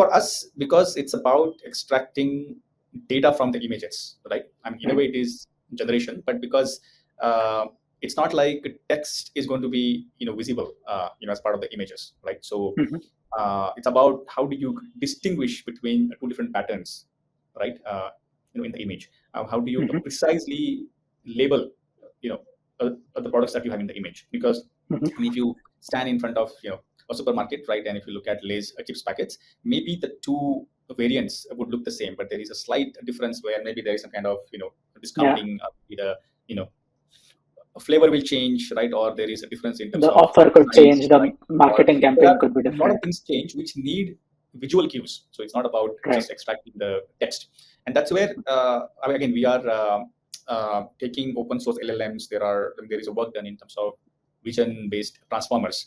for us, because it's about extracting data from the images, right? I mean, in a way, it is generation, but because it's not like text is going to be visible as part of the images, right? So it's about how do you distinguish between two different patterns, right? In the image, how do you precisely label the products that you have in the image? Because I mean, if you stand in front of a supermarket, right, and if you look at Lay's chips packets, maybe the two variants would look the same, but there is a slight difference where maybe there is some kind of discounting, either a flavor will change, right, or there is a difference in terms The of offer could size, change, the right? marketing There campaign are could be a lot of different. things change which need visual cues. So it's not about Right. just extracting the text, and that's where I mean, again, we are taking open source LLMs. There is a work done in terms of vision based transformers,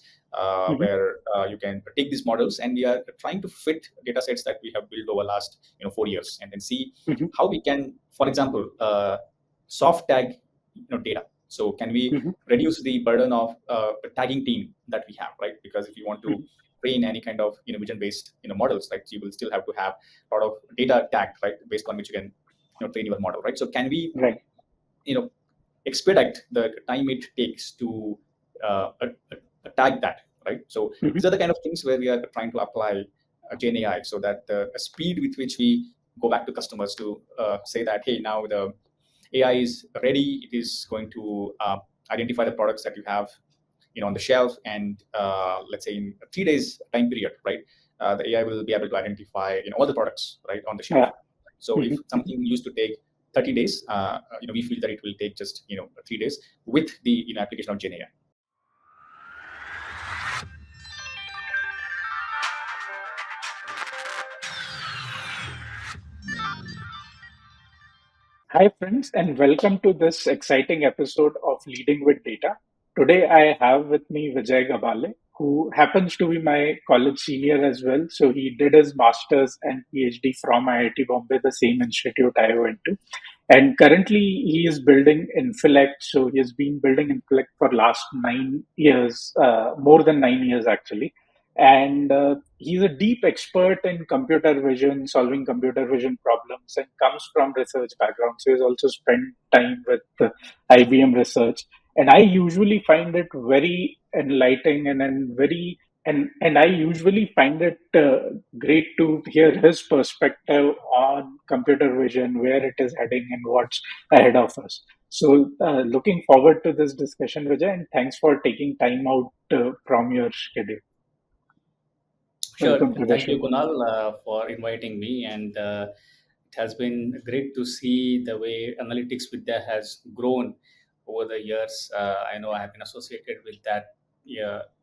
where you can take these models, and we are trying to fit data sets that we have built over last 4 years, and then see how we can, for example, soft tag data. So can we reduce the burden of tagging team that we have, right? Because if you want to train any kind of vision-based models, right, you will still have to have a lot of data tagged, right, based on which you can train your model, right? So can we expedite the time it takes to tag that, right? So these are the kind of things where we are trying to apply Gen AI, so that the speed with which we go back to customers to say that, hey, now the AI is ready. It is going to identify the products that you have, on the shelf, and let's say in a 3 days time period, right? The AI will be able to identify, all the products, right, on the shelf. So if something used to take 30 days, we feel that it will take just 3 days with the application of Gen AI. Hi, friends, and welcome to this exciting episode of Leading with Data. Today, I have with me Vijay Gabale, who happens to be my college senior as well. So, he did his master's and PhD from IIT Bombay, the same institute I went to. And currently, he is building Infilect. So, he has been building Infilect for last 9 years, more than 9 years actually. And he's a deep expert in computer vision, solving computer vision problems, and comes from research background. So he's also spent time with IBM research, and I usually find it very enlightening and I usually find it great to hear his perspective on computer vision, where it is heading, and what's ahead of us. So, looking forward to this discussion, Vijay, and thanks for taking time out from your schedule. Sure. Welcome to the Thank you, show. Kunal, for inviting me. And it has been great to see the way Analytics Vidhya has grown over the years. I know I have been associated with that,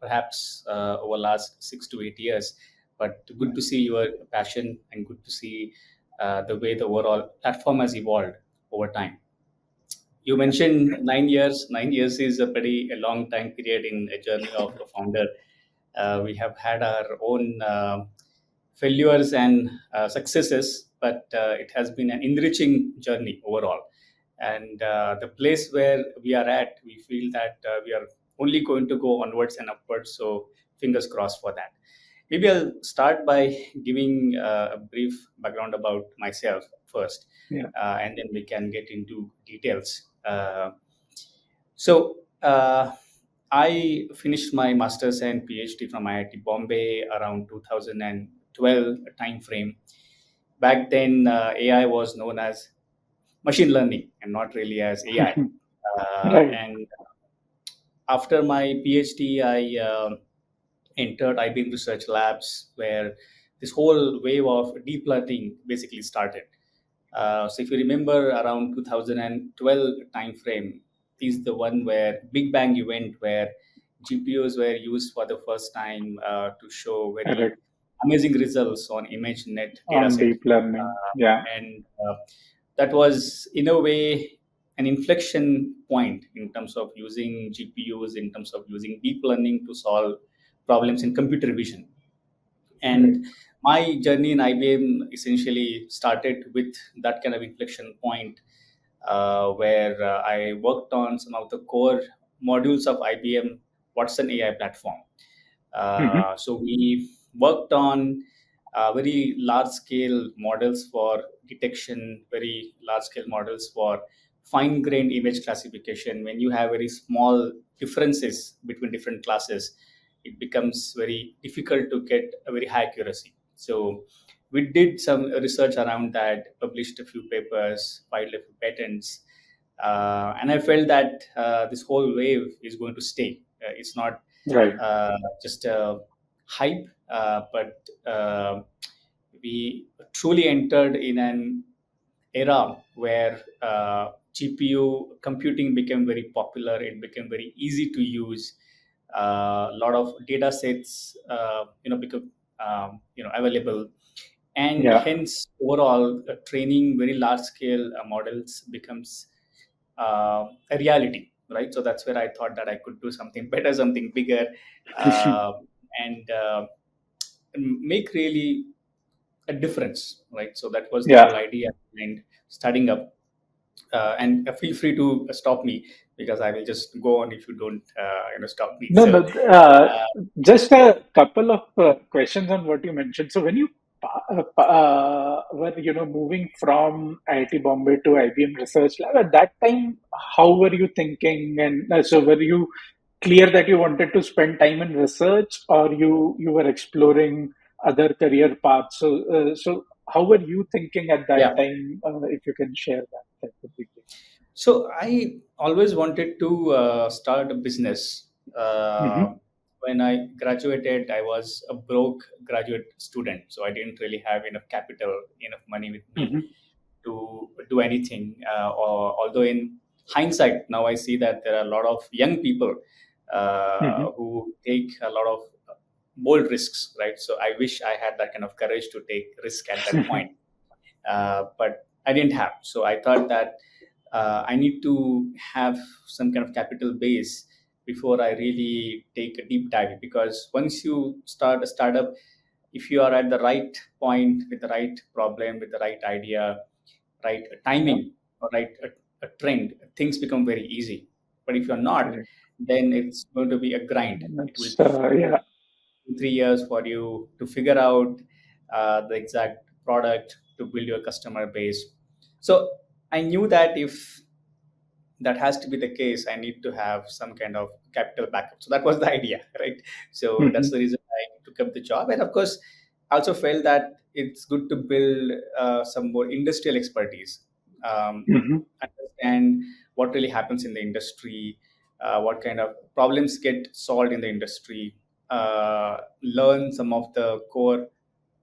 perhaps over last 6 to 8 years. But good to see your passion, and good to see the way the overall platform has evolved over time. You mentioned 9 years. 9 years is a pretty long time period in a journey of a founder. We have had our own failures and successes, but it has been an enriching journey overall. And the place where we are at, we feel that we are only going to go onwards and upwards. So fingers crossed for that. Maybe I'll start by giving a brief background about myself first, and then we can get into details. So I finished my master's and PhD from IIT Bombay around 2012 timeframe. Back then, AI was known as machine learning and not really as AI. Right. And after my PhD, I entered IBM Research Labs, where this whole wave of deep learning basically started. So if you remember, around 2012 timeframe is the one where Big Bang event, where GPUs were used for the first time to show very Correct. amazing results on ImageNet On dataset. deep learning. Yeah. And that was, in a way, an inflection point in terms of using GPUs, in terms of using deep learning to solve problems in computer vision. And my journey in IBM essentially started with that kind of inflection point, where I worked on some of the core modules of IBM Watson AI platform. So we worked on very large scale models for detection, very large scale models for fine grained image classification. When you have very small differences between different classes, it becomes very difficult to get a very high accuracy. So we did some research around that, published a few papers, filed a few patents, and I felt that this whole wave is going to stay. It's not Right. just a hype, but we truly entered in an era where GPU computing became very popular. It became very easy to use. A lot of data sets, become available, and Yeah. hence overall training very large scale models becomes a reality, right? So that's where I thought that I could do something better, something bigger, uh, and make really a difference, right? So that was the Yeah. whole idea behind starting up. And feel free to stop me, because I will just go on if you don't, stop me. No, no. So, uh, Just a couple of questions on what you mentioned. So when you were, moving from IIT Bombay to IBM Research Lab, at that time, how were you thinking? And so were you clear that you wanted to spend time in research, or you were exploring other career paths? So how were you thinking at that yeah. time? If you can share that, that would be great. So I always wanted to start a business. Uh, Mm-hmm. when I graduated, I was a broke graduate student, so I didn't really have enough capital, enough money with me Mm-hmm. to do anything. Although in hindsight, now I see that there are a lot of young people Mm-hmm. who take a lot of bold risks, right? So I wish I had that kind of courage to take risk at that point, but I didn't have. So I thought that I need to have some kind of capital base before I really take a deep dive. Because once you start a startup, if you are at the right point with the right problem, with the right idea, right Yeah. timing, or right a trend, things become very easy. But if you're not, Correct. then it's going to be a grind. It will That's take yeah. 2 3 years for you to figure out the exact product, to build your customer base. So I knew that if that has to be the case, I need to have some kind of capital backup. So that was the idea, right? So Mm-hmm. that's the reason I took up the job. And of course, I also felt that it's good to build some more industrial expertise, Mm-hmm. understand what really happens in the industry, what kind of problems get solved in the industry, learn some of the core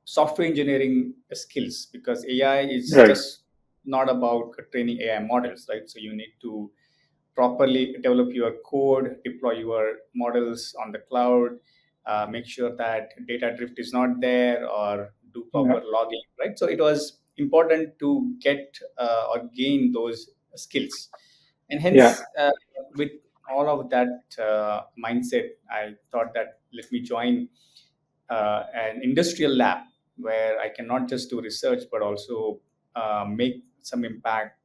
software engineering skills, because AI is Right. just not about training AI models, right? So you need to properly develop your code, deploy your models on the cloud, make sure that data drift is not there, or do Yeah. proper logging, right? So it was important to get or gain those skills. And Yeah. hence, with all of that mindset, I thought that let me join an industrial lab where I can not just do research, but also make some impact,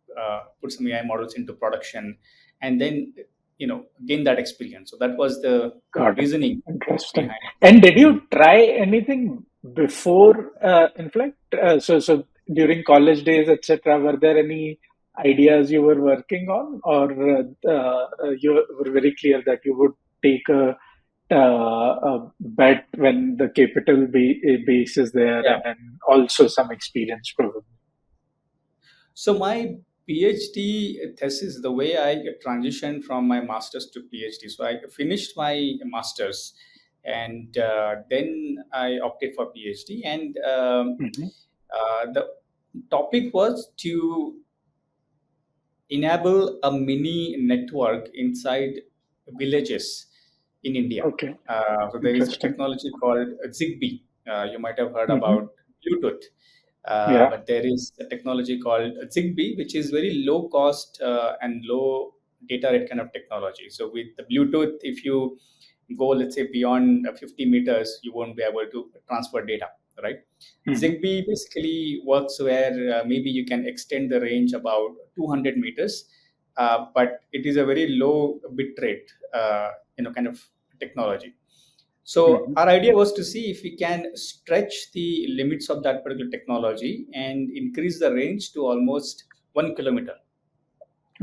put some AI models into production, and then gain that experience. So that was the Got it. reasoning Interesting. behind And did joining. you try anything before Inflect? So during college days, etc., were there any ideas you were working on, or you were very clear that you would take a bet when the base is there, Yeah. and also some experience probably? So my PhD thesis, the way I transitioned from my master's to PhD. So I finished my master's, and then I opted for PhD. And Hmm. the topic was to enable a mini network inside villages in India. Okay. So there is a Interesting. technology called Zigbee. You might have heard Hmm. about Bluetooth, Yeah. but there is a technology called Zigbee, which is very low cost and low data rate kind of technology. So with the Bluetooth, if you go, let's say, beyond 50 meters, you won't be able to transfer data, right? Hmm. Zigbee basically works where maybe you can extend the range about 200 meters, but it is a very low bit rate, kind of technology. So Hmm. our idea was to see if we can stretch the limits of that particular technology and increase the range to almost 1 kilometer.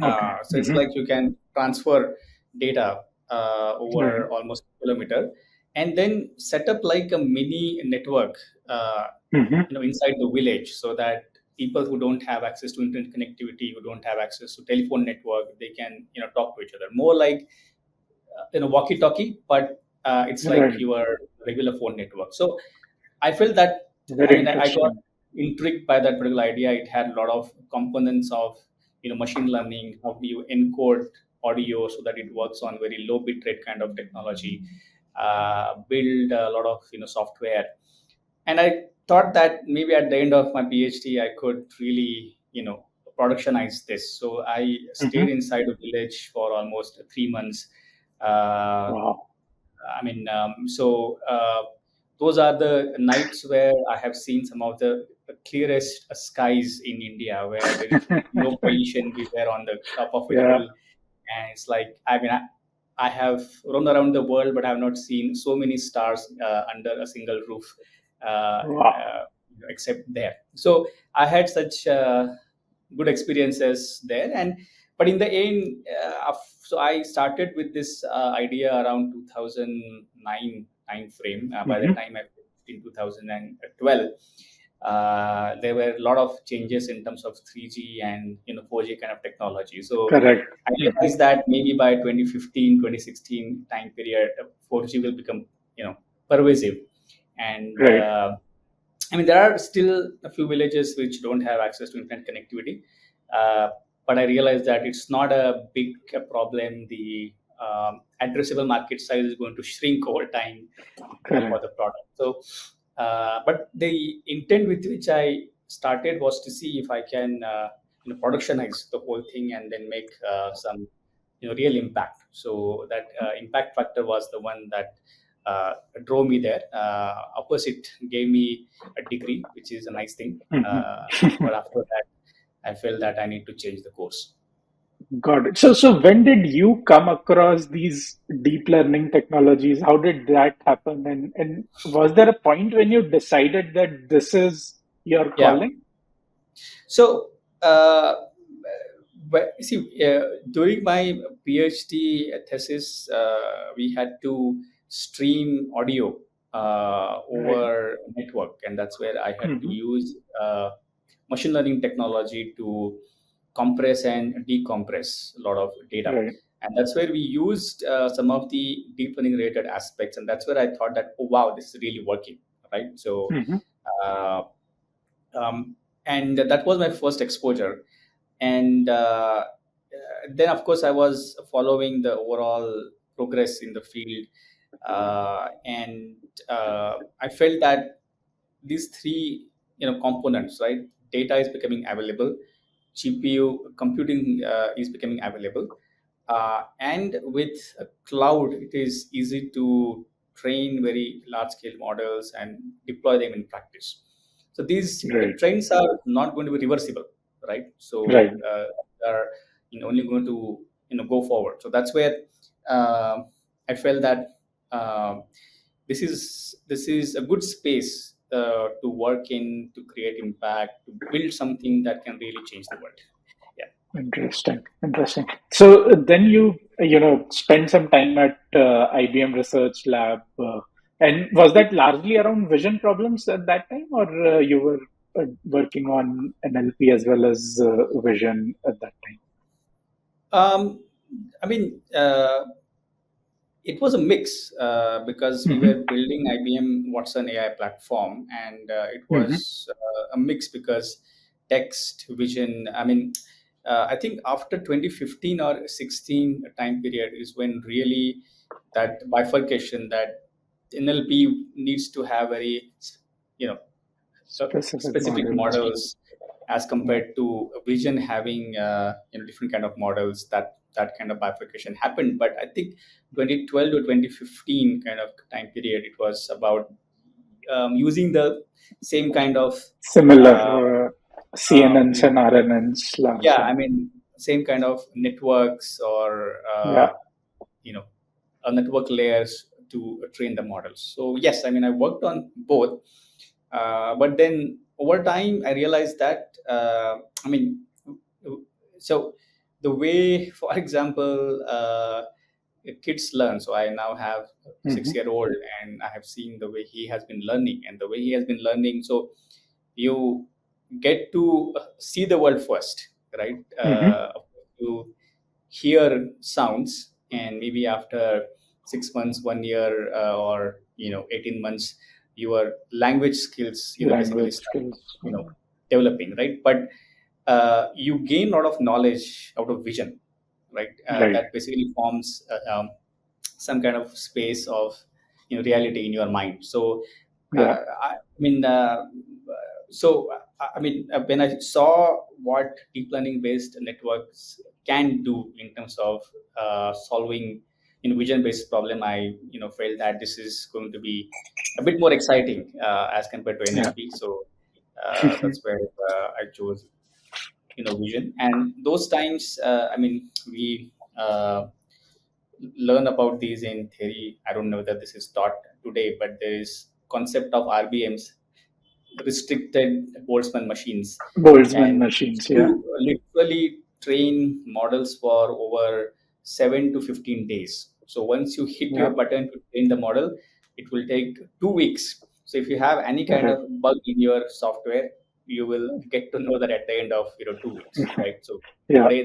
Okay. So it's like you can transfer data Right. over almost a kilometer, and then set up like a mini network, uh, Hmm. inside the village, so that people who don't have access to internet connectivity, who don't have access to telephone network, they can talk to each other. More like walkie-talkie, but it's like Right. your regular phone network. So I felt that, I Very mean, I got interesting. intrigued by that particular idea. It had a lot of components of, machine learning. How do you encode audio so that it works on very low bit rate kind of technology? Build a lot of, software. And I thought that maybe at the end of my PhD, I could really, productionize this. So I stayed Hmm. inside a village for almost 3 months. Uh, Wow. those are the nights where I have seen some of the clearest skies in India, where there is no pollution. We were on the top of a Yeah. hill, and it's like, I have roamed around the world, but I have not seen so many stars under a single roof, Wow. except there. So I had such good experiences there, and but in the end, so I started with this idea around 2009 time frame. By the Hmm. time I finished in 2012, there were a lot of changes in terms of 3G and 4G kind of technology. So Correct. I Hmm. realized that maybe by 2015, 2016 time period, 4G will become pervasive, and Right. I mean, there are still a few villages which don't have access to internet connectivity, uh, but I realized that it's not a big problem. The addressable market size is going to shrink over time for Correct. the product. So, but the intent with which I started was to see if I can, productionize the whole thing and then make some, real impact. So that impact factor was the one that drove me there. Of course, it gave me a degree, which is a nice thing. But after that, I felt that I need to change the course. Got it. So when did you come across these deep learning technologies? How did that happen? And was there a point when you decided that this is your Yeah. calling? So, see, during my PhD thesis, we had to stream audio Right. over network, and that's where I had to Hmm. use machine learning technology to compress and decompress a lot of data. Right. And that's where we used some of the deep learning related aspects, and that's where I thought that, oh wow, this is really working, right? So. Hmm. Uh, um, and that was my first exposure, and then of course I was following the overall progress in the field, and I felt that these three components, right? Data is becoming available, GPU computing is becoming available, and with a cloud, it is easy to train very large scale models and deploy them in practice. So these Right. trends are not going to be reversible, right? Right. So they are only going to go forward. So that's where uh, I felt that this is a good space to work in, to create impact, to build something that can really change the world. Yeah. Interesting. Interesting. So then you spend some time at IBM Research Lab, and was that largely around vision problems at that time, or you were working on NLP as well as vision at that time? Um, I mean, it was a mix because we Hmm. were building IBM Watson AI platform, and it Hmm. was a mix because text, vision. I mean, I think after 2015 or 16 time period is when really that bifurcation, that NLP needs to have very, you know, Specific specific models. models as Yeah. compared to vision having different kind of models. That kind of bifurcation happened, but I think 2012 to 2015 kind of time period, it was about using the same kind of uh, Similar CNNs you know and RNNs yeah, I largely. mean, same kind of networks or Yeah. you know network layers to train the models. So yes, I mean I worked on both, but then over time I realized that I mean, so the way, for example, kids learn. So I now have a Mm-hmm. 6 year old, and I have seen the way he has been learning and the way he has been learning. So you get to see the world first, right? Mm-hmm. You hear sounds, and maybe after 6 months, 1 year, or 18 months, your language skills basically Language start skills. developing, right? But you gain a lot of knowledge out of vision, right? Right. That basically forms some kind of space of reality in your mind. So Yeah. I mean, when I saw what deep learning based networks can do in terms of solving vision based problem, I felt that this is going to be a bit more exciting as compared to Yeah. NLP. So that's where I chose vision. And those times, I mean, we learn about these in theory. I don't know whether this is taught today, but there is concept of RBMs, restricted Boltzmann machines, Boltzmann and machines. Yeah. you literally train models for over 7 to 15 days. So once you hit Yeah. your button to train the model, it will take 2 weeks. So if you have any kind Right. of bug in your software, you will get to know that at the end of 2 weeks, right? So Yeah. today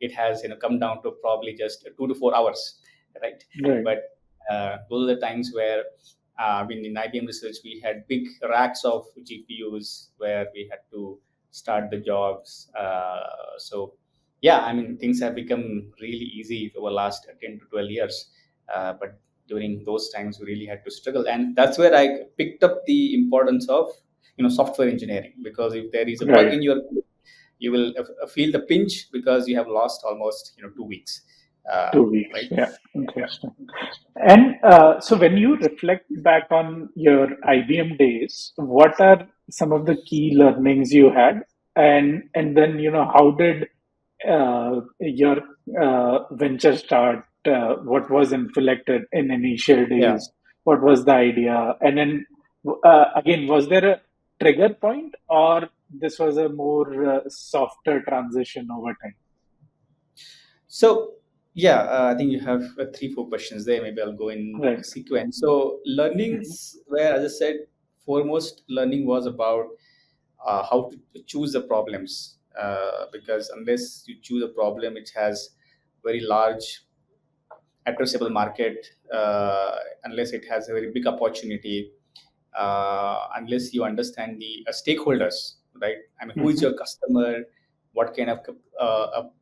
it has come down to probably just 2 to 4 hours, right? Right. But those are the times where I mean, in IBM research, we had big racks of GPUs where we had to start the jobs. So, yeah, I mean, things have become really easy over the last 10 to 12 years. But during those times, we really had to struggle. And that's where I picked up the importance of, software engineering. Because if there is a bug Right. in your code, you will feel the pinch because you have lost almost, 2 weeks. Uh, 2 weeks. right? Yeah. Yeah. Interesting. And so, when you reflect back on your IBM days, what are some of the key learnings you had, and then how did your venture start? What was Infilect in initial Yeah. days? What was the idea? And then again, was there a trigger point, or this was a more softer transition over time? So, yeah, I think you have three, four questions there. Maybe I'll go in Right. sequence. So, Mhm. learnings, where, as I said, foremost learning was about how to choose the problems. Because unless you choose a problem which has very large addressable market, unless it has a very big opportunity, unless you understand the stakeholders, right? I mean, who is Mhm. your customer? What kind of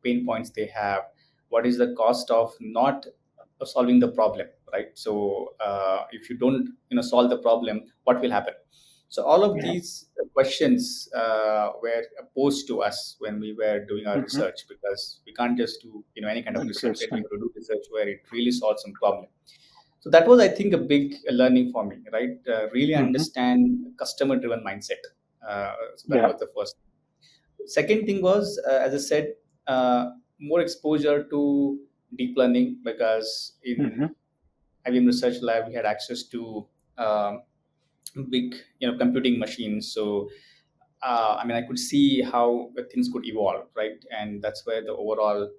pain points they have? What is the cost of not solving the problem, right? So if you don't, solve the problem, what will happen? So all of Yeah. these questions were posed to us when we were doing our Mhm. research, because we can't just do, any kind of research, right? We Interesting. have to do research where it really solves some problem. So that was, I think, a big learning for me, right? Really Mhm. understand customer-driven mindset. So that Yeah. was the first. Second thing was, as I said, more exposure to deep learning, because in Mhm. IBM Research Lab we had access to um, big, computing machines. So I mean, I could see how things could evolve, right? And that's where the overall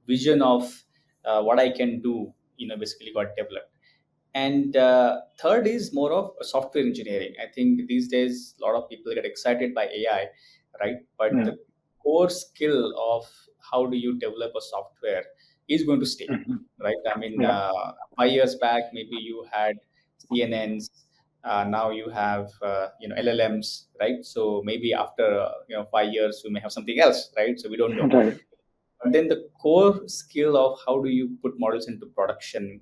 vision of what I can do, basically got developed. And third is more of a software engineering. I think these days a lot of people get excited by AI, right? But Yeah. the core skill of how do you develop a software is going to stay, Mhm. right? I mean, Yeah. 5 years back, maybe you had CNNs. Now you have LLMs, right? So maybe after 5 years we may have something else, right? So we don't know. Right. But then the core skill of how do you put models into production,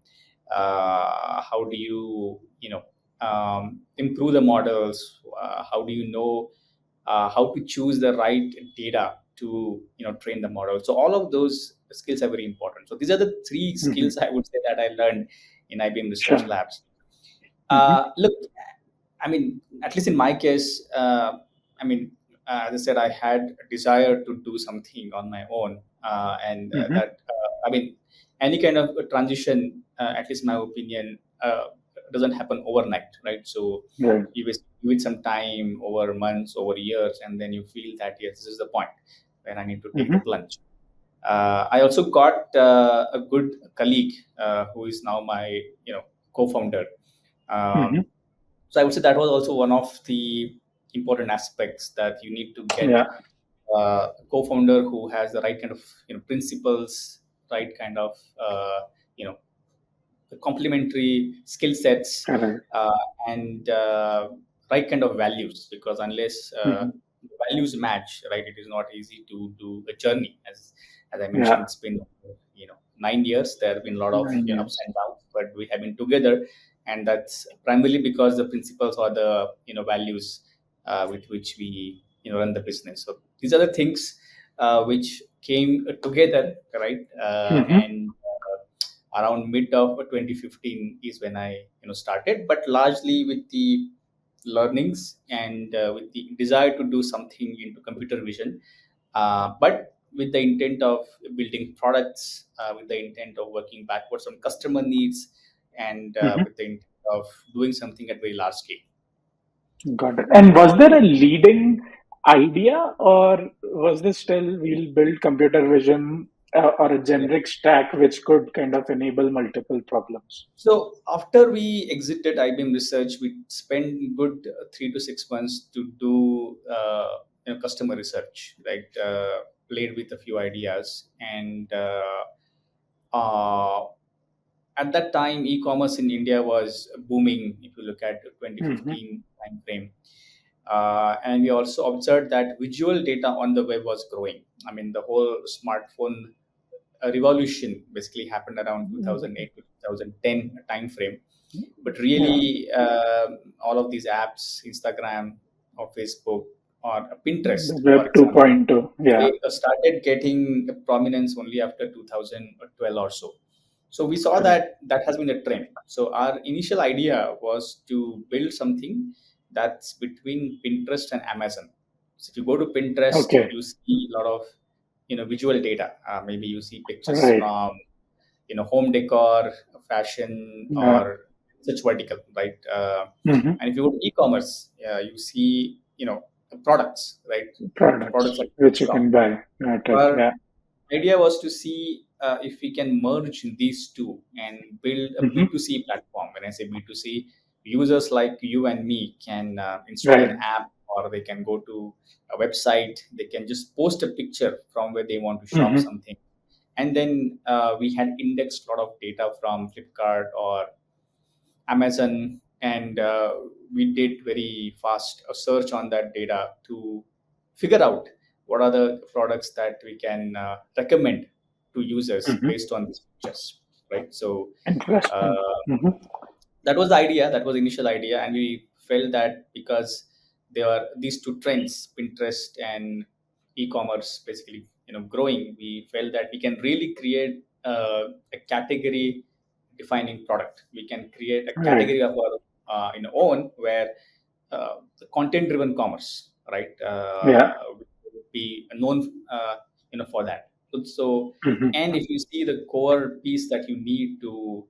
how do you improve the models, how do you know how to choose the right data to train the model. So all of those skills are very important. So these are the three Mhm. skills I would say that I learned in IBM research Sure. labs. Mhm. Look, I mean, at least in my case, I mean, as I said, I had a desire to do something on my own, and Mhm. that I mean, any kind of a transition, at least in my opinion, doesn't happen overnight, right? So Right. give it some time, over months, over years, and then you feel that yes, this is the point when I need to take the Mm-hmm. plunge. I also got a good colleague who is now my co-founder. Mm-hmm. Um, so I would say that was also one of the important aspects, that you need to get Yeah. a co-founder who has the right kind of principles, right kind of you know the complementary skill sets, Correct. uh, and right kind of values, because unless Mm-hmm. values match, right, it is not easy to do a journey. As I mentioned, Yeah. it's been 9 years. There have been a lot of 9 years. ups and downs, but we have been together, and that's primarily because the principles or the values with which we run the business. So these are the things which came together, right, Mm-hmm. and around mid of 2015 is when I started, but largely with the learnings and with the desire to do something into computer vision, but with the intent of building products, with the intent of working backwards on customer needs, and Mm-hmm. with the intent of doing something at very large scale. Got it. And was there a leading idea, or was this still we'll build computer vision or a Yeah. generic stack which could kind of enable multiple problems? So after we exited IBM Research, we spent good 3 to 6 months to do customer research, right? Played with a few ideas, and uh, at that time, e-commerce in India was booming. If you look at the Mm-hmm. 2015 time frame, and we also observed that visual data on the web was growing. I mean, the whole smartphone revolution basically happened around 2008 to 2010 time frame. But Yeah. really, all of these apps, Instagram or Facebook or Pinterest, The Web for example, 2.0. Yeah. they started getting prominence only after 2012 or so. So we saw Correct. that that has been a trend. So our initial idea was to build something that's between Pinterest and Amazon. So if you go to Pinterest, Okay. you see a lot of visual data. Maybe you see pictures Right. from home decor, fashion, Yeah. or such vertical, right? Mm-hmm. And if you go to e-commerce, you see products, right? The products Products that you which you shop. can buy. Got it. Our Yeah. idea was to see if we can merge these two and build a Mm-hmm. B2C platform. When I say B2C, users like you and me can install an Right. app, or they can go to a website. They can just post a picture from where they want to shop Mm-hmm. something, and then we had indexed a lot of data from Flipkart or Amazon, and we did very fast a search on that data to figure out what are the products that we can recommend to users Mm-hmm. based on these features, right? So uh, Interesting. Mm-hmm. that was the idea. That was the initial idea, and we felt that because there are these two trends, Pinterest and e-commerce, basically growing, we felt that we can really create a category defining product. We can create a Right. category of our own, where the content driven commerce, right, Yeah. would be known for that. So Mm-hmm. and if you see, the core piece that you need to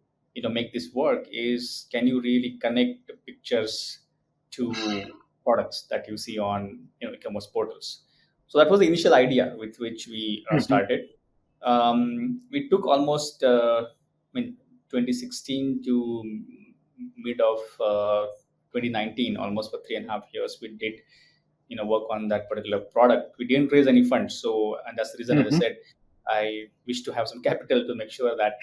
make this work is, can you really connect the pictures to products that you see on e-commerce portals. So that was the initial idea with which we Mm-hmm. started. We took almost I mean 2016 to mid of 2019, almost for 3.5 years we did work on that particular product. We didn't raise any funds, so, and that's the reason, as I Mm-hmm. said, I wish to have some capital to make sure that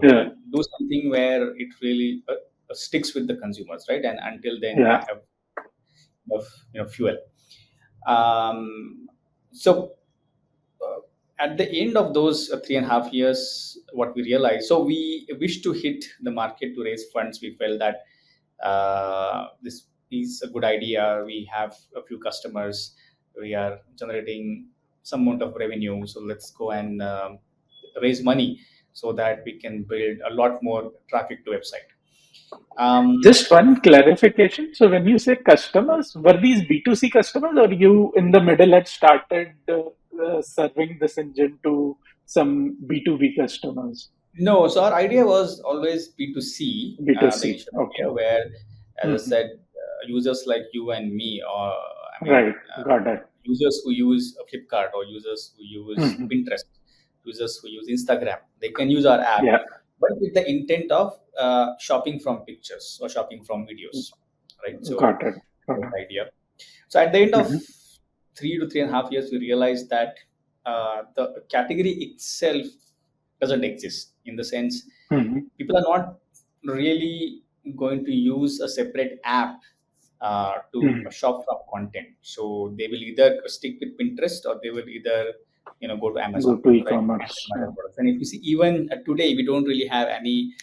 Yeah. we do something where it really sticks with the consumers, right? And until then, we Yeah. have enough, fuel. Um, so uh, at the end of those 3.5 years, what we realized, so we wish to hit the market to raise funds. We felt that this is a good idea. We have a few customers. We are generating some amount of revenue. So let's go and raise money so that we can build a lot more traffic to website. Um, Just one clarification. So when you say customers, were these B2C customers, or you in the middle had started serving this engine to some B2B customers? No, so our idea was always B2C, the B2C. initial Okay. idea, where, as I Hmm. said, users like you and me, or Right. Got it. users who use Flipkart or users who use Hmm. Pinterest, users who use Instagram, they can use our app, Yeah. but with the intent of shopping from pictures or shopping from videos, right? So Got it. Got that it. idea. So at the end of Hmm. 3 to 3.5 years, we realized that the category itself doesn't exist, in the sense Hmm. people are not really going to use a separate app to Hmm. shop from content. So they will either stick with Pinterest, or they will either go to Go Amazon, to right? e-commerce. Amazon Yeah. products. And if you see, even today, we don't really have any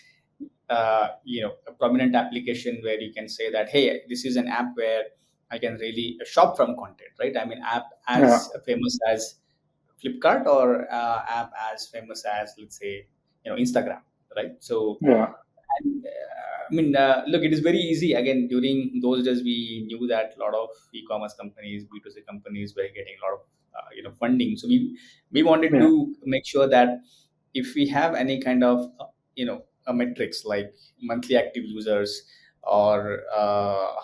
a prominent application where you can say that, hey, this is an app where I can really shop from content, right? I mean, app Yeah. as famous as Flipkart, or app as famous as, let's say, Instagram, right? So Yeah. and, look, it is very easy. Again, during those days, we knew that a lot of e-commerce companies, B2C companies, were getting a lot of funding. So we wanted Yeah. to make sure that if we have any kind of a metrics like monthly active users, or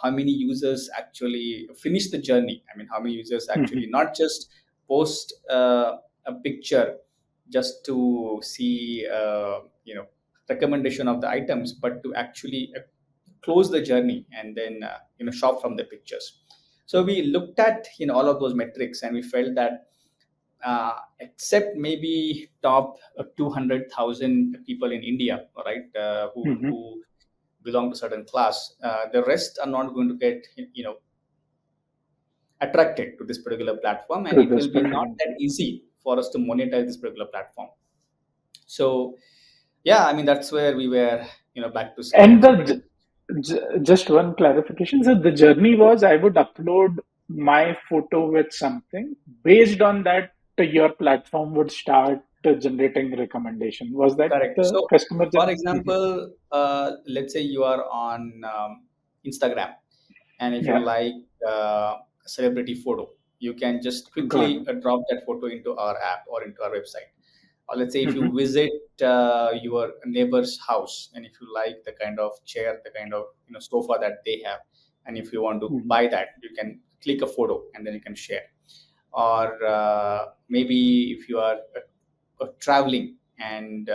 how many users actually finish the journey. I mean, how many users Hmm. actually not just post a picture just to see recommendation of the items, but to actually close the journey and then shop from the pictures. So we looked at all of those metrics, and we felt that except maybe top 200,000 people in India, right, Hmm. who belong to certain class, the rest are not going to get attracted to this particular platform, and To it this will be not particular. that easy for us to monetize this particular platform. So yeah, I mean, that's where we were back to square And one, right? just one clarification. So the journey was I would upload my photo with something. Based on that, your platform would start generating recommendation. Was that Correct. the So, customer for journey? Mhm. example, let's say you are on Instagram, and if you Yeah, like a celebrity photo, you can just got quickly it. drop that photo into our app or into our website. Or let's say if you Hmm. visit your neighbor's house, and if you like the kind of chair, the kind of sofa that they have, and if you want to Hmm. buy that, you can click a photo and then you can share. Or maybe if you are traveling, and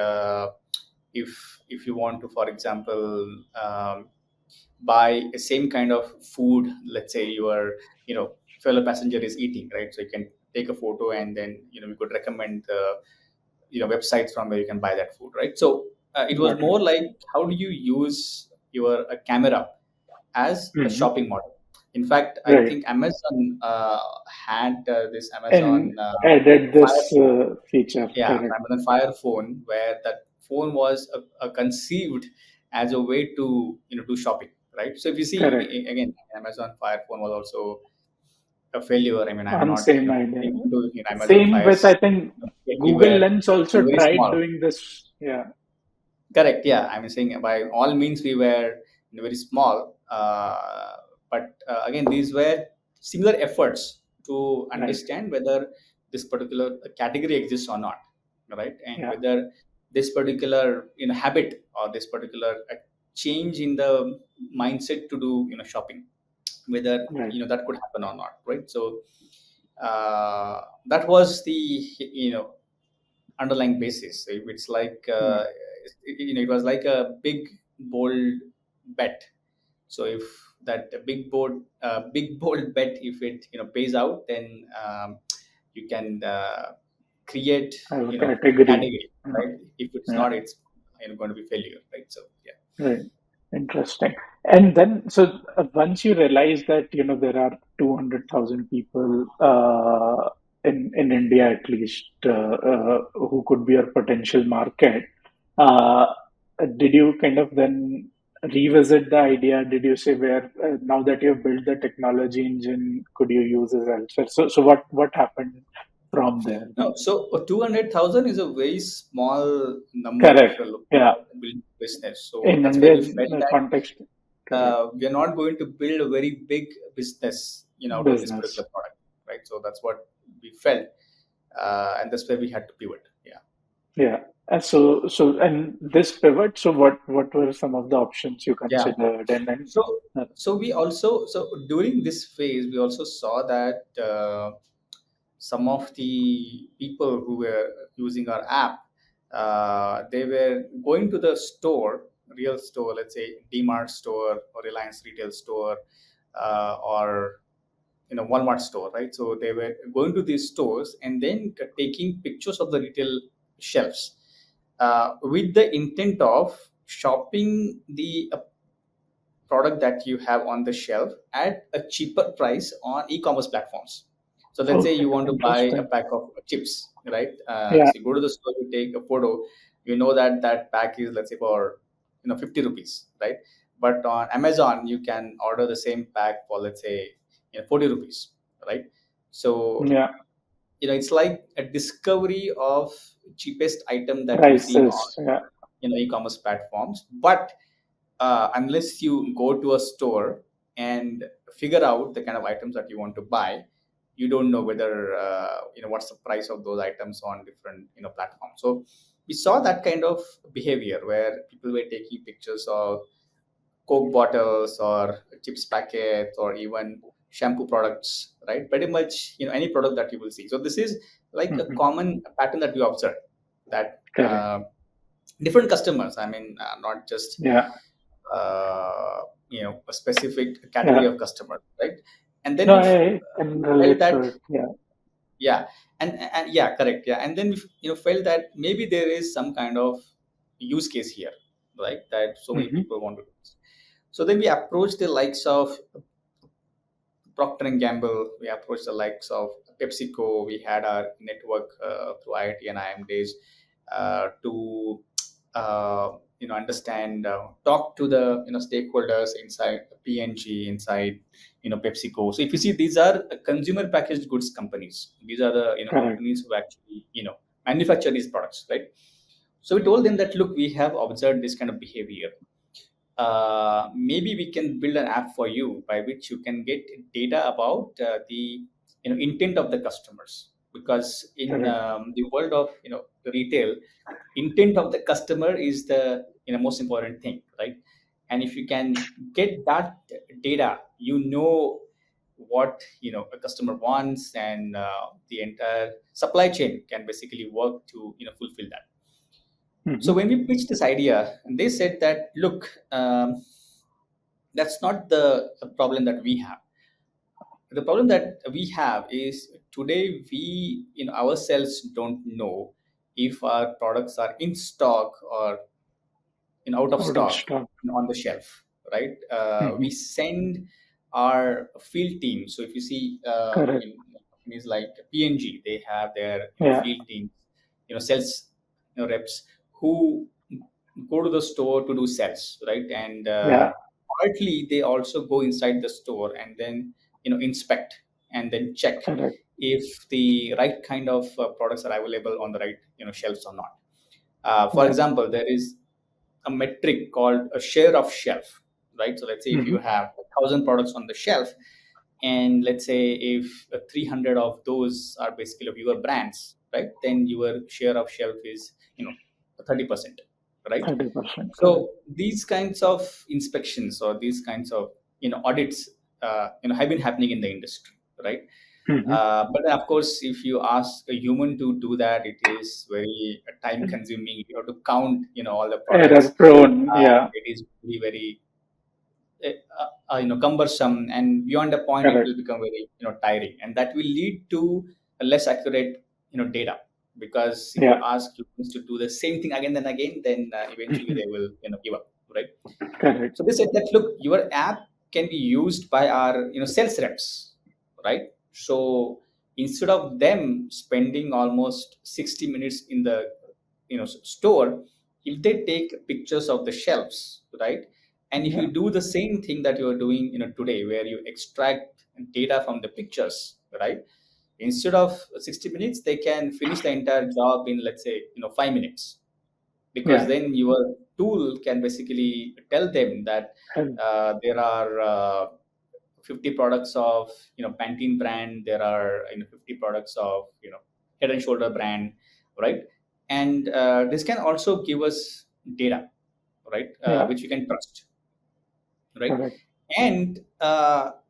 if you want to, for example, buy the same kind of food, let's say your fellow passenger is eating, right? So you can take a photo, and then you could recommend the websites from where you can buy that food, right? So it was Got it. more like, how do you use your camera as a Hmm. shopping model? In fact, I Right. think Amazon had this And Amazon added Fire this Phone. feature. Yeah, Correct. Amazon Fire Phone, where that phone was conceived as a way to do shopping, right? So if you see, Correct. again, Amazon Fire Phone was also a failure. I mean, I'm On not same idea. into Amazon Same with I Fire's think Google everywhere. Lens also Very tried small. doing this. Yeah. Correct. Yeah, I'm saying by all means we were very small, but again, these were similar efforts to Right. understand whether this particular category exists or not, right? And Yeah. whether this particular habit, or this particular change in the mindset to do shopping, whether Right. that could happen or not, right? So that was the underlying basis. So it's like Hmm. it was like a big bold bet. So if that big bold bet, if it pays out, then you can create Have a category. category, Yeah. right? If it's Yeah. not, it's going to be failure, right? So yeah. Right. Interesting. And then, so once you realize that, there are 200,000 people in India at least who could be your potential market, uh, did you kind of then revisit the idea? Did you say where now that you've built the technology engine, could you use this elsewhere? So what happened from there No, then? so 200,000 is a very small number if Correct. you're looking Yeah. at building business. So In that's where we Indian felt that context, correct. we are not going to build a very big business, out of this Business. particular product, right? So that's what we felt, and that's where we had to pivot. Yeah. Yeah. And this pivot, so what were some of the options you Yeah. considered? And So so we also, so during this phase we also saw that some of the people who were using our app, they were going to the store, real store, let's say DMart store or Reliance retail store, or Walmart store, right? So they were going to these stores and then taking pictures of the retail shelves, with the intent of shopping the product that you have on the shelf at a cheaper price on e-commerce platforms. So let's say okay, you want to buy a interesting. pack of chips, right? Yeah, So you go to the store, you take a photo, you know that that pack is, let's say, for 50 rupees, right? But on Amazon you can order the same pack for, let's say, 40 rupees, right? So yeah, it's like a discovery of cheapest item that you see on prices. Yeah. e-commerce platforms. But unless you go to a store and figure out the kind of items that you want to buy, you don't know whether what's the price of those items on different platforms. So we saw that kind of behavior where people were taking pictures of Coke bottles or chips packets or even shampoo products, right? Pretty much, any product that you will see. So this is like a Hmm. common pattern that we observe, that Correct. different customers, I mean, not just Yeah, a specific category yeah. of customer, right? And then No, we I can felt relate to that, it. Yeah. yeah, and yeah, correct, yeah. And then we felt that maybe there is some kind of use case here, right? That so many Hmm. people want to do this. So then we approached the likes of Procter and Gamble. We approached the likes of PepsiCo. We had our network through IIT and IM days to understand, talk to the stakeholders inside PNG, inside PepsiCo. So if you see, these are consumer packaged goods companies. These are the Correct. companies who actually manufacture these products, right? So we told them that, look, we have observed this kind of behavior. Maybe we can build an app for you by which you can get data about the intent of the customers, because in Correct. the world of retail, intent of the customer is the most important thing, right? And if you can get that data, what a customer wants, and the entire supply chain can basically work to fulfill that. So Hmm. when we pitched this idea, they said that, look, that's not the problem that we have. The problem that we have is, today we ourselves don't know if our products are in stock or out of Out of stock stock. on the shelf, right? We Hmm. send our field team. So if you see, Correct. in companies like PNG, they have their Yeah, field teams, sales reps who go to the store to do sales, right? And yeah. partly they also go inside the store and then inspect and then check Correct. if the right kind of products are available on the right shelves or not. For Yeah. example, there is a metric called a share of shelf, right? So let's say if you Hmm. have 1,000 products on the shelf, and let's say if 300 of those are basically of your brands, right? Then your share of shelf is 30%, right? 30%. Correct. So these kinds of inspections or these kinds of audits have been happening in the industry, right? Hmm. But of course, if you ask a human to do that, it is very time consuming. You have to count all the Error products. prone. Yeah. It is very very cumbersome, and beyond a point it Correct. will become very tiring, and that will lead to a less accurate data, because if you Yeah. ask humans to do the same thing again and again, then eventually they will give up, right? Correct. So they said that, look, your app can be used by our sales reps, right? So instead of them spending almost 60 minutes in the store, if they take pictures of the shelves, right? And if Yeah. you do the same thing that you are doing today, where you extract data from the pictures, right? Instead of 60 minutes, they can finish the entire job in, let's say, 5 minutes, because Yeah. then your tool can basically tell them that And there are 50 products of Pantene brand, there are 50 products of Head and Shoulder brand, right? and this can also give us data, right, Yeah. which we can trust, right? Correct. And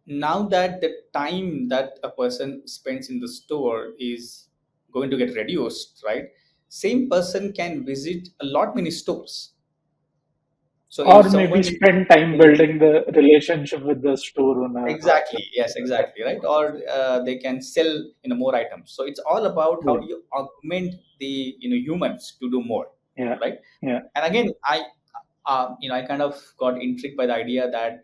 now that the time that a person spends in the store is going to get reduced, right? Same person can visit a lot many stores. So if Or maybe someone spend time building the relationship with the store owner or exactly, yes, exactly, right, or they can sell more items. So it's all about how yeah, do you augment the humans to do more, yeah, right? yeah. And again, I kind of got intrigued by the idea that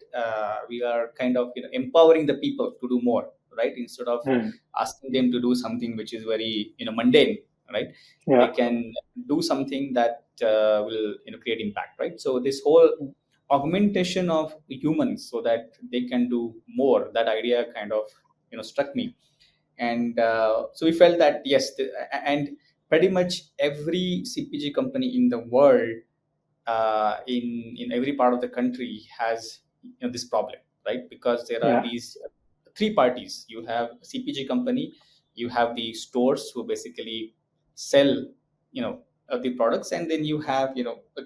we are kind of empowering the people to do more, right? Instead of Right. asking them to do something which is very mundane, right? They Yeah. can do something that will create impact, right? So this whole augmentation of humans so that they can do more, that idea kind of struck me. And so we felt that yes, and pretty much every CPG company in the world, in every part of the country has this problem, right? Because there are Yeah. these three parties. You have a CPG company, you have the stores who basically sell the products, and then you have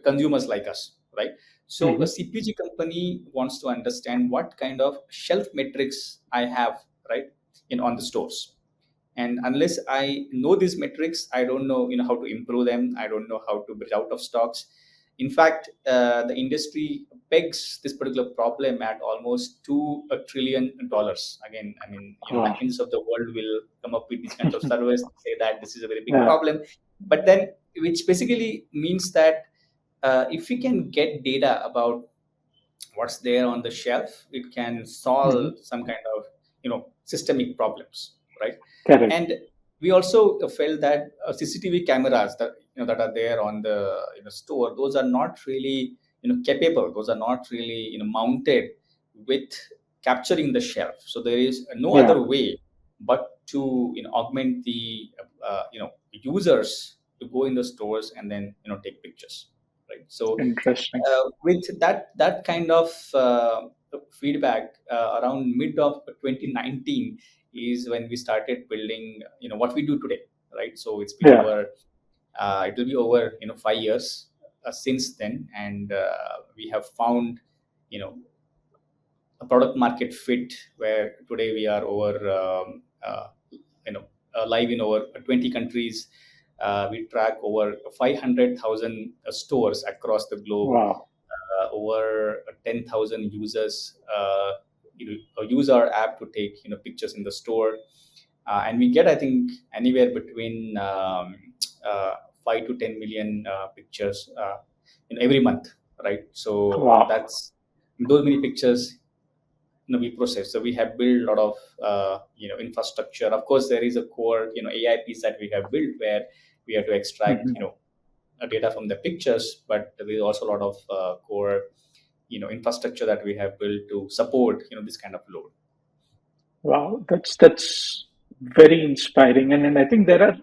consumers like us, right? So a Hmm. CPG company wants to understand what kind of shelf metrics I have, right, in on the stores. And unless I know these metrics, I don't know how to improve them. I don't know how to bridge out of stocks. In fact, the industry pegs this particular problem at almost $2 trillion. Again, I mean, Wow. McKinsey of the world will come up with these kinds of surveys, say that this is a very big Yeah. problem. But then, which basically means that if we can get data about what's there on the shelf, it can Hmm. solve some kind of systemic problems, right? Correct. And we also felt that CCTV cameras that that are there on the store, those are not really capable. Those are not really mounted with capturing the shelf. So there is no Yeah. other way but to augment the users to go in the stores and then take pictures, right? So Interesting. with that kind of feedback, around mid of 2019 is when we started building what we do today, right? So it's been Yeah. over, it will be over 5 years since then. And we have found you know a product market fit where today we are over live in over 20 countries. We track over 500,000 stores across the globe, Wow. over 10,000 users use our app to take pictures in the store, and we get, I think, anywhere between 5 to 10 million pictures in every month, right? So Wow. that's those many pictures we process. So we have built a lot of infrastructure. Of course, there is a core AI piece that we have built where we have to extract Hmm. data from the pictures, but there is also a lot of core infrastructure that we have built to support this kind of load. Wow. That's very inspiring, and I think there are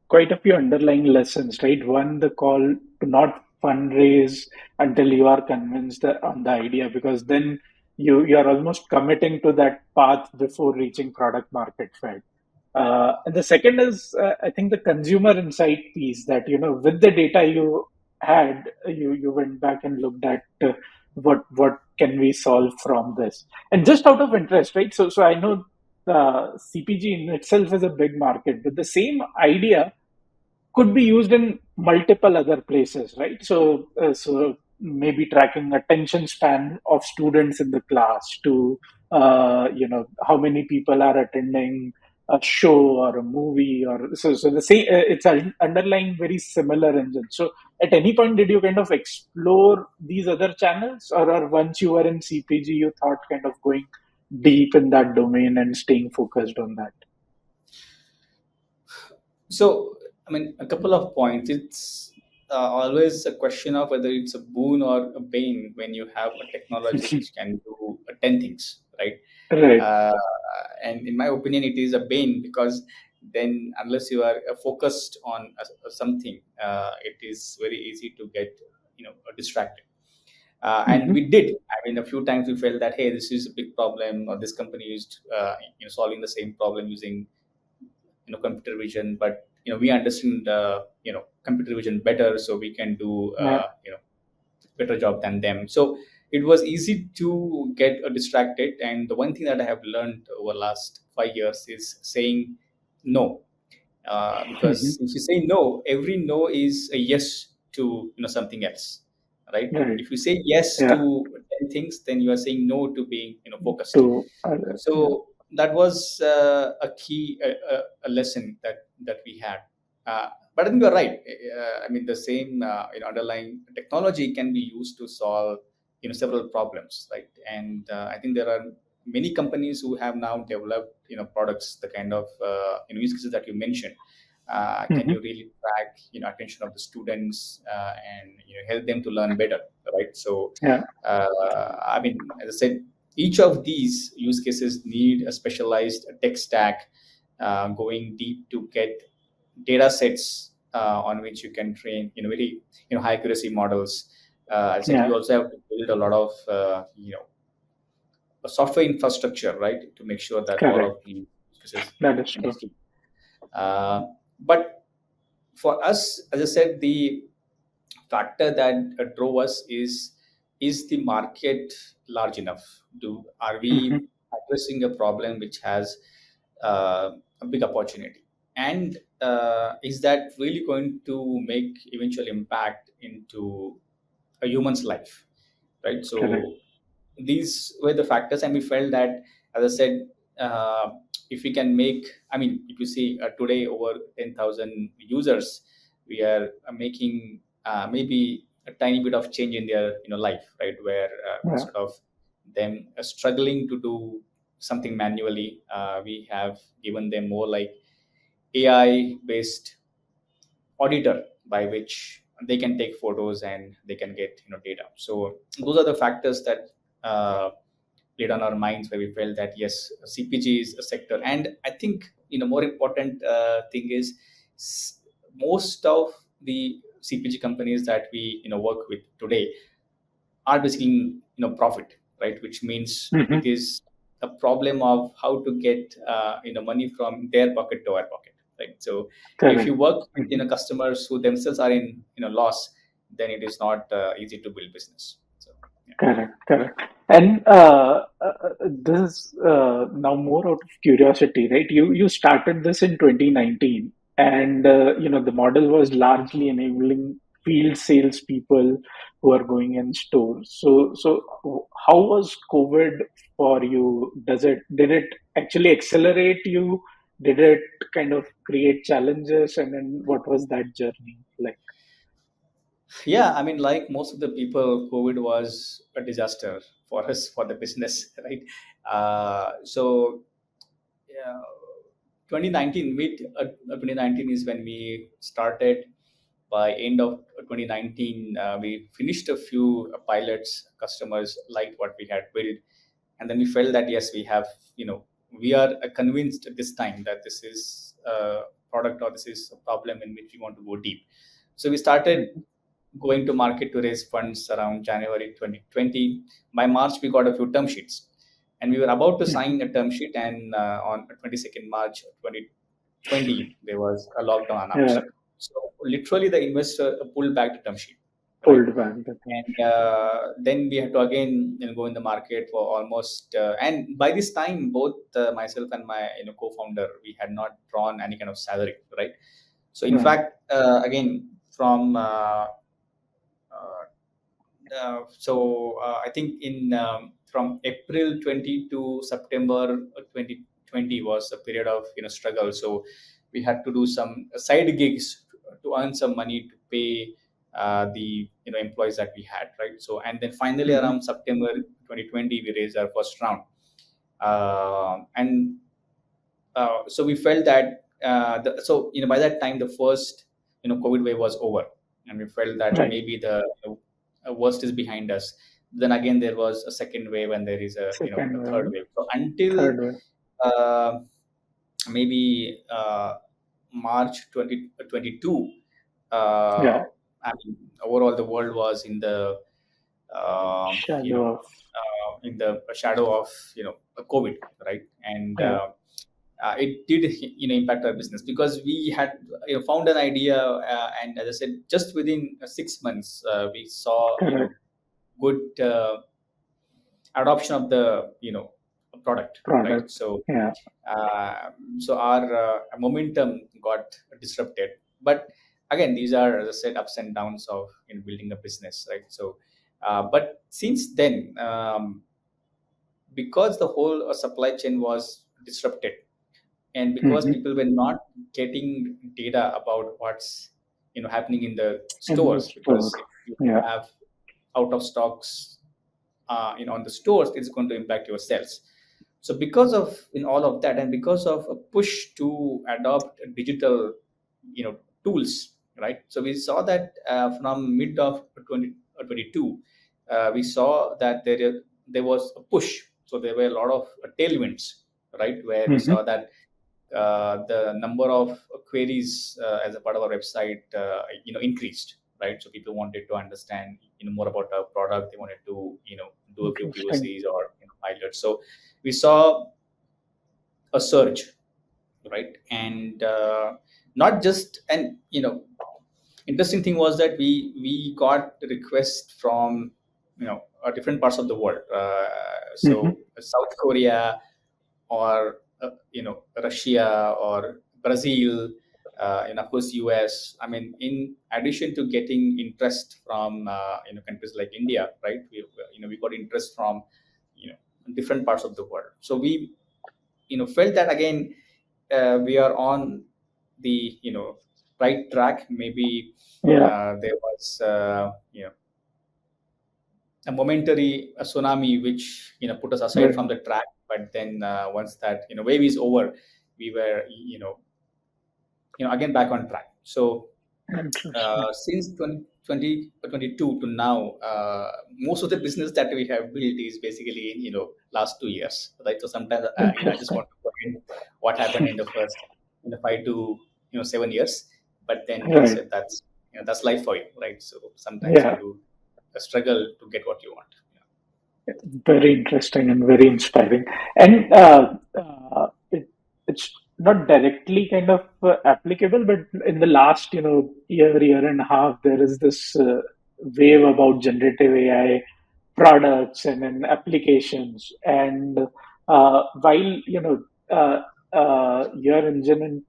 quite a few underlying lessons, right? One, the call to not fundraise until you are convinced on the idea, because then you are almost committing to that path before reaching product market fit. And the second is, I think, the consumer insight piece that, with the data you had, you went back and looked at what can we solve from this. And just out of interest, right? So I know the CPG in itself is a big market, but the same idea could be used in multiple other places, right? So maybe tracking attention span of students in the class to, how many people are attending a show or a movie, or so the same. It's underlying very similar engine. So at any point, did you kind of explore these other channels, or once you were in CPG, you thought kind of going deep in that domain and staying focused on that? So, I mean, a couple of points. It's always a question of whether it's a boon or a bane when you have a technology which can do 10 things, right? Right. Uh, and in my opinion, it is a bane because then, unless you are focused on something, it is very easy to get distracted. And Hmm. we did. I mean, a few times we felt that hey, this is a big problem, or this company is solving the same problem using computer vision, but we understand computer vision better, so we can do Yeah. better job than them. So it was easy to get distracted. And the one thing that I have learned over last 5 years is saying no. Mhm. Because if you say no, every no is a yes to something else, right? Right. If you say yes Yeah. to 10 things, then you are saying no to being focused. To yeah. So that was a key a lesson that we had. But I think you're right. I mean, the same underlying technology can be used to solve several problems, right? And I think there are many companies who have now developed products, the kind of use cases that you mentioned. Can Mhm. you really track attention of the students and help them to learn better, right? So Yeah. I mean, as I said, each of these use cases need a specialized tech stack going deep to get data sets on which you can train very high accuracy models. I said Yeah. you also have to build a lot of a software infrastructure, right, to make sure that all Correct. of these use cases That is can true. scale. But for us, as I said, the factor that drove us is the market large enough? Are we Mhm. addressing a problem which has a big opportunity, and is that really going to make eventual impact into a human's life, right? Correct. So these were the factors, and we felt that, as I said, if we can make, I mean, if you see today over 10,000 users, we are making maybe a tiny bit of change in their life, right? Where Yeah. instead of them struggling to do something manually, we have given them more like AI based auditor by which they can take photos and they can get data. So those are the factors that laid on our minds, where we felt that yes, CPG is a sector. And I think more important thing is most of the CPG companies that we work with today are basically profit, right? Which means Mhm. it is a problem of how to get money from their pocket to our pocket, right? So if Correct. you work with Mhm. customers who themselves are in loss, then it is not easy to build business. So yeah. Correct, correct. And this is now more out of curiosity, right? You started this in 2019, and the model was largely enabling field salespeople who are going in stores. So how was COVID for you? Did it actually accelerate you? Did it kind of create challenges? And then what was that journey like? Yeah, I mean, like most of the people, COVID was a disaster for us, for the business, right? So yeah, 2019, mid 2019 is when we started. By end of 2019, we finished a few pilots. Customers liked what we had built, and then we felt that yes, we have, we are convinced at this time that this is a product, or this is a problem in which we want to go deep. So we started going to market to raise funds around January 2020. By March, we got a few term sheets, and we were about to Mhm. sign a term sheet. And on 22nd March 2020, there was a lockdown Yeah, announced. So literally, the investor pulled back the term sheet, right? pulled back the And tension. then we had to again go in the market for almost. And by this time, both myself and my co-founder, we had not drawn any kind of salary, right? So in Right. fact, again from uh, I think in from April 20 to September 2020 was a period of struggle. So we had to do some side gigs to earn some money to pay the employees that we had, right? So and then finally Hmm. around September 2020 we raised our first round, and so we felt that so by that time the first COVID wave was over, and we felt that Right. maybe the worst is behind us. Then again there was a second wave, and there is a Second a third wave, wave. So until third wave. uh, maybe March 2022, Yeah. I mean, overall the world was in the you know Shadow of. in the shadow of COVID, right? And Yeah. it did impact our business because we had found an idea, and as I said, just within 6 months we saw Correct. good adoption of the product, right? Product. Yeah. Uh, so our momentum got disrupted. But again, these are, as I said, ups and downs of building a business, right? So but since then, because the whole supply chain was disrupted, and because Hmm. people were not getting data about what's happening in the In the stores, store. because if you Yeah. have out of stocks on the stores, it's going to impact your sales. So because of all of that, and because of a push to adopt digital tools, right? So we saw that from mid of 2022, we saw that there was a push. So there were a lot of tailwinds, right, where we Hmm. saw that the number of queries as a part of our website increased, right? So people wanted to understand more about our product. They wanted to do a few Interesting. POCs or pilots. So we saw a surge, right? And not just, and interesting thing was that we got requests from different parts of the world. Hmm. So South Korea, or Russia or Brazil, and of course US. I mean, in addition to getting interest from countries like India, right? We got interest from different parts of the world. So we felt that again we are on the right track. Maybe Yeah. there was a momentary tsunami which put us aside Right. from the track, but then once that wave is over, we were again back on track. So Interesting. since 2022 to now, most of the business that we have built is basically in last 2 years, right? So sometimes I just Interesting. want to forget what happened in the first 5 to 7 years, but then as I Right. said, that's life for you, right? So sometimes you Yeah. do struggle to get what you want. Very interesting and very inspiring. And it's not directly kind of applicable, but in the last, year and a half, there is this wave about generative AI products and then applications. And while, your engine and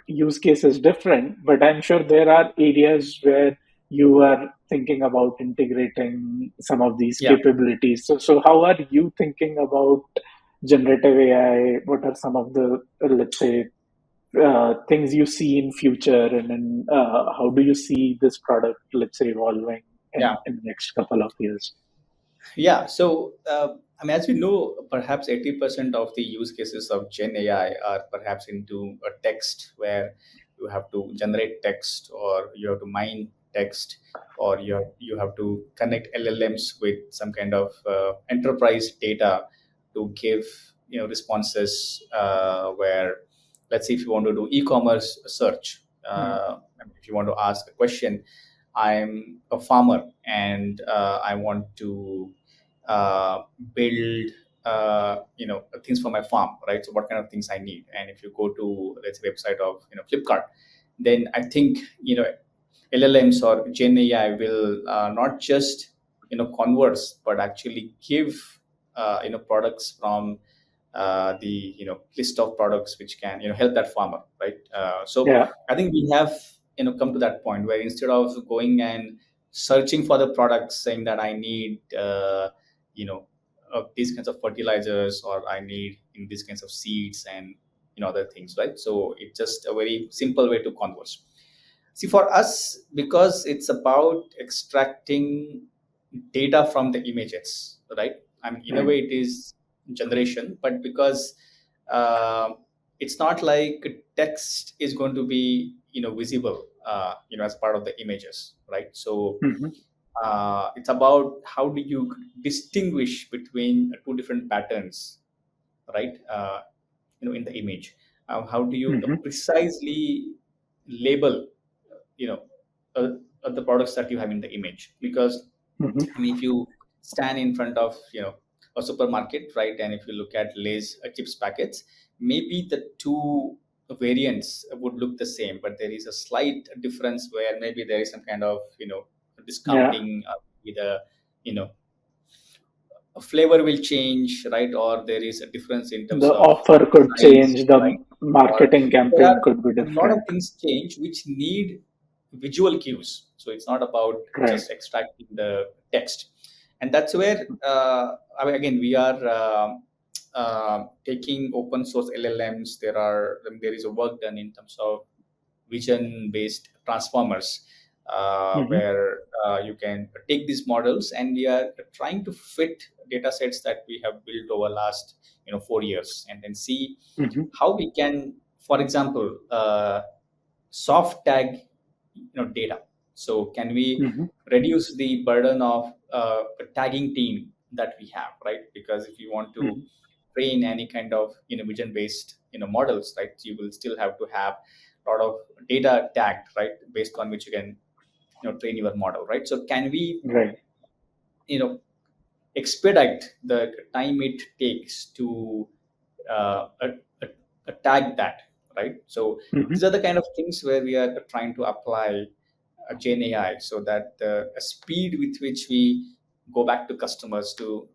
use case is different, but I'm sure there are areas where you are thinking about integrating some of these Yeah. capabilities. So how are you thinking about generative AI? What are some of the, let's say, things you see in future, and then how do you see this product, let's say, evolving Yeah. in the next couple of years? Yeah. So, I mean, as we know, perhaps 80% of the use cases of Gen AI are perhaps into a text, where you have to generate text, or you have to mine text, or you have to connect LLMs with some kind of enterprise data to give responses. Where, let's say, if you want to do e-commerce search, Mm. if you want to ask a question, I'm a farmer and I want to build things for my farm, right? So what kind of things I need? And if you go to, let's say, website of Flipkart, then I think LLMs or Gen AI will not just converse, but actually give products from the list of products which can help that farmer, right? So Yeah. I think we have come to that point where instead of going and searching for the products, saying that I need these kinds of fertilizers, or I need these kinds of seeds and other things, right? So it's just a very simple way to converse. See, for us, because it's about extracting data from the images, right? I mean, in a Right. way, it is generation, but because uh, it's not like text is going to be visible, as part of the images, right? So Hmm. it's about how do you distinguish between two different patterns, right? In the image, how do you Hmm. precisely label you know uh, the products that you have in the image? Because Hmm. I mean, if you stand in front of a supermarket, right, and if you look at Lay's chips packets, maybe the two variants would look the same, but there is a slight difference where maybe there is some kind of Yeah. discounting, either you know a flavor will change, right? Or there is a difference in terms The of offer could size, change, the right? Or marketing there are campaign could be a lot of different. things change which need visual cues. So it's not about Right. just extracting the text, and that's where I mean, again we are taking open source LLMs. There is a work done in terms of vision based transformers, Hmm. where you can take these models, and we are trying to fit data sets that we have built over last 4 years, and then see Hmm. how we can, for example, soft tag data. So can we Hmm. reduce the burden of a tagging team that we have, right? Because if you want to Hmm. train any kind of vision based models, right, you will still have to have a lot of data tagged, right, based on which you can train your model, right? So can we Right. you know expedite the time it takes to tag that, right? So Hmm. these are the kind of things where we are trying to apply Gen AI, so that the speed with which we go back to customers to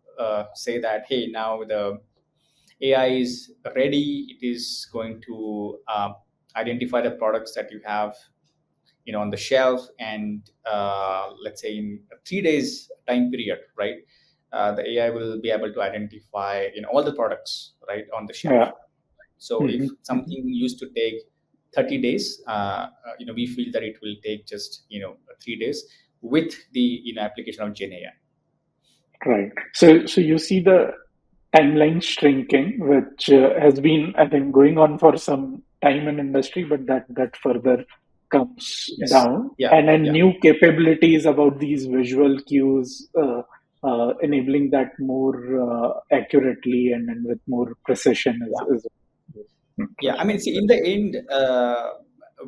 say that, hey, now the AI is ready. It is going to identify the products that you have, on the shelf, and let's say in 3 days time period, right? The AI will be able to identify all the products right on the shelf. Yeah. So if Hmm. Hmm. something used to take 30 days, we feel that it will take just 3 days with the application of Gen AI. Right. So you see the timeline shrinking, which has been, I think, going on for some time in industry, but that further comes Yes. down. Yeah. And then Yeah. new capabilities about these visual cues, enabling that more accurately and then with more precision Yeah. is Yeah, I mean, interesting. see, in the end,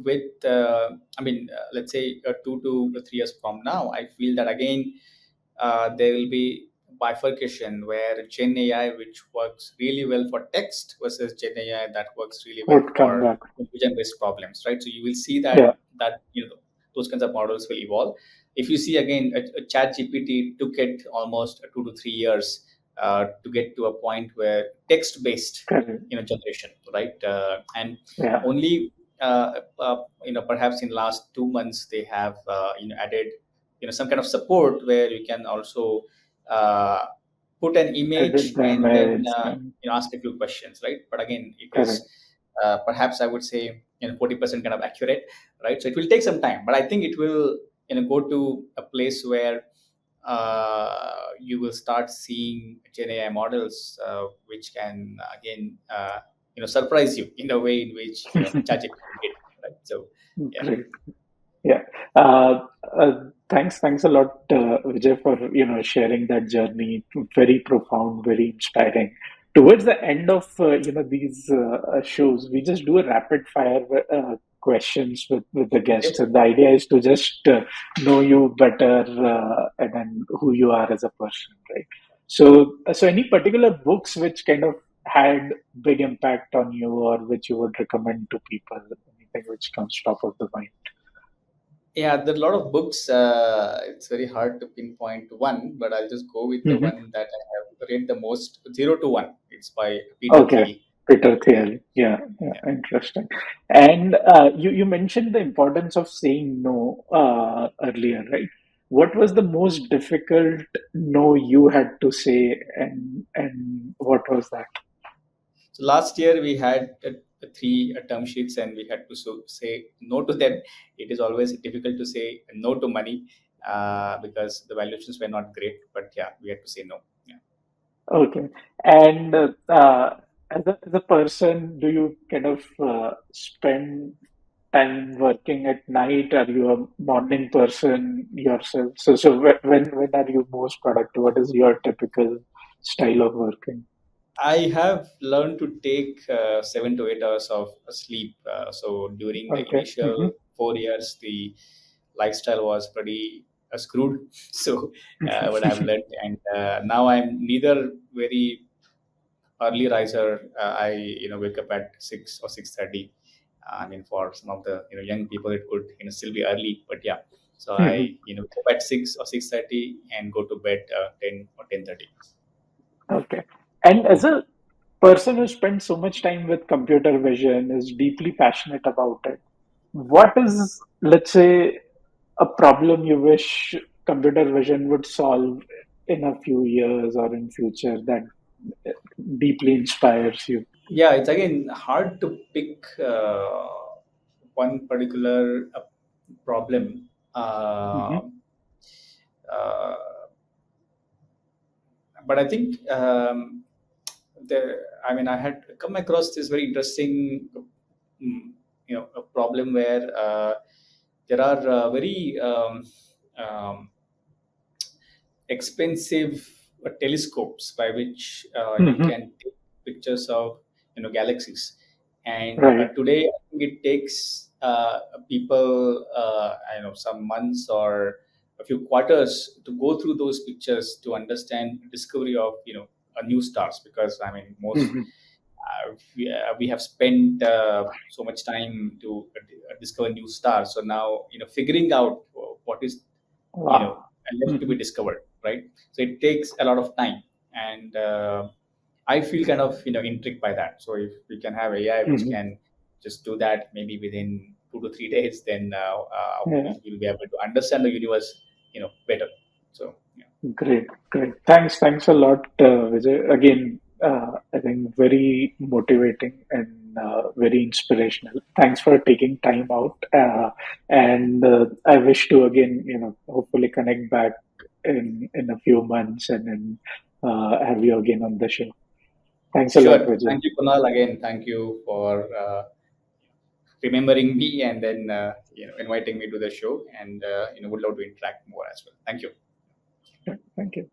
with I mean, let's say 2 to 3 years from now, I feel that again there will be bifurcation where Gen AI, which works really well for text, versus Gen AI that works really well Would come for back. vision-based problems, right? So you will see Yeah. that those kinds of models will evolve. If you see again, a Chat GPT took it almost 2 to 3 years to get to a point where text-based Correct. generation, right? And Yeah. only perhaps in last 2 months they have added some kind of support where you can also uh, put an Edit image the and then image. And ask a few questions, right? But again, it correct. is perhaps I would say 40% kind of accurate, right? So it will take some time, but I think it will go to a place where you will start seeing Gen AI models which can again surprise you in a way in which ChatGPT did, right? So yeah. Great. Yeah. Uh, thanks a lot, Vijay, for sharing that journey. Very profound, very inspiring. Towards the end of these shows, we just do a rapid fire questions with the Okay. guests. And the idea is to just know you better and then who you are as a person, right? So any particular books which kind of had big impact on you, or which you would recommend to people? Anything which comes top of the mind? Yeah, there are a lot of books. It's very hard to pinpoint one, but I'll just go with the Mhm. one that I have read the most. Zero to One. It's by Peter Okay, Thiel. Peter Yeah, Thiel. Yeah, yeah. yeah, interesting. And you mentioned the importance of saying no earlier, right? What was the most difficult no you had to say, and what was that? So last year we had three term sheets, and we had to say no to them. It is always difficult to say no to money because the valuations were not great. But yeah, we had to say no. Yeah. Okay, and as a person, do you kind of spend time working at night? Are you a morning person yourself? So when are you most productive? What is your typical style of working? I have learned to take 7 to 8 hours of sleep. So during the Okay. Hmm. initial 4 years, the lifestyle was pretty screwed. So what I've learned, and now I'm neither very early riser. I wake up at 6 or 6:30. I mean, for some of the young people, it could still be early, but yeah. So Mhm. I go at 6 or 6:30 and go to bed 10 or 10:30. Okay. And as a person who spends so much time with computer vision, is deeply passionate about it, what is, let's say, a problem you wish computer vision would solve in a few years or in future that deeply inspires you? Yeah, it's again hard to pick one particular problem. Hmm. Uh, but I think I mean, I had come across this very interesting, a problem where there are very um, expensive telescopes by which you Hmm. can take pictures of galaxies. And Right. today I think it takes people some months or a few quarters to go through those pictures to understand discovery of new stars, because I mean most Hmm. we have spent so much time to discover new stars. So now figuring out what is Wow. left to be Hmm. discovered, right? So it takes a lot of time, and I feel kind of intrigued by that. So if we can have AI which Hmm. can just do that maybe within 2 to 3 days, then Yeah. we'll be able to understand the universe better. So yeah. Great, great. Thanks a lot, Vijay. Again, I think very motivating and very inspirational. Thanks for taking time out. And I wish to again, hopefully connect back in a few months and then have you again on the show. Thanks a lot, Sure. Vijay. Thank you, Kunal. Again, thank you for remembering me and then inviting me to the show, and would love to interact more as well. Thank you. Thank you.